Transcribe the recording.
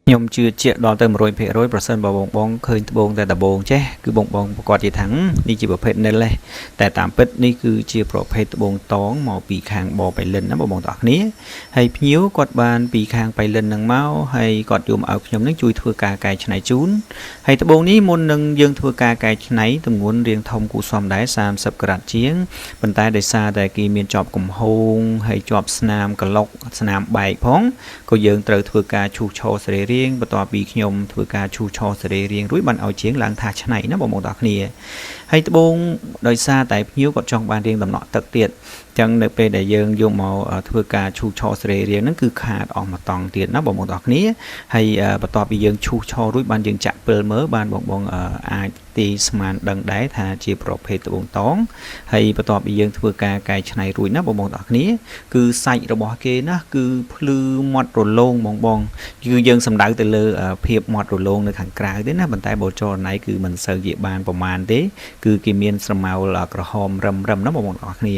ខ្ញុំជឿជាក់ដល់ទៅ100%ប្រសិនបើបងឃើញត្បូងតែដំបូងចេះគឺបងប្រកាសជាថានេះជាប្រភេទ Nil ទេតែតាមពិតនេះគឺជាប្រភេទត្បូងតងមកពីខាងបបៃលិនណាបងប្អូនគ្នាហើយភ្ញៀវគាត់បានពីខាងបៃលិននឹងមកហើយគាត់យកមកឲ្យខ្ញុំនឹងជួយធ្វើការកែច្នៃជូនហើយត្បូងនេះមុននឹងយើងធ្វើការកែច្នៃទម្ងន់រាងធំគួរសមដែរ30ក្រាតជាងប៉ុន្តែដោយសារតែគេមានជាប់កំហូងហើយជាប់ស្នាមកឡុកស្នាមបែកផងក៏យើងត្រូវធ្វើការឈូសឆរសរីរាង្គបន្ទាប់ពីខ្ញុំធ្វើការឈូសឆរសរីរាង្គរួចបានឲ្យជាងឡើងថាឆ្នៃណាបងប្អូនទាំងគ្នាហើយត្បូងដោយសារតែភ្ញៀវគាត់ចង់បានរាងដំណក់ទឹកទៀតចឹងនៅពេលដែលយើងយកមកធ្វើការឈូសឆរសរីរាង្គហ្នឹងគឺខាតអស់មួយតង់ទៀតណាបងប្អូនទាំងគ្នាហើយបន្ទាប់ពីយើងឈូសឆររួចបានយើងចាក់ពិលមើលបានបងអាចទីស្មានដឹងដែរថាជាប្រភេទត្បូងតងហើយបន្ទាប់ពីយើងធ្វើការកែច្នៃរួចណាបងទាំងគ្នាគឺសាច់របស់គេណាគឺភ្លឺមាត់រលោងបងគឺយើងសំដៅទៅលើភាពមាត់រលោងនៅខាងក្រៅទេណាប៉ុន្តែបើចរណៃគឺមិនសូវជាបានប្រមាណទេគឺគេមានស្រមោលក្រហមរឹមណាបងទាំងគ្នា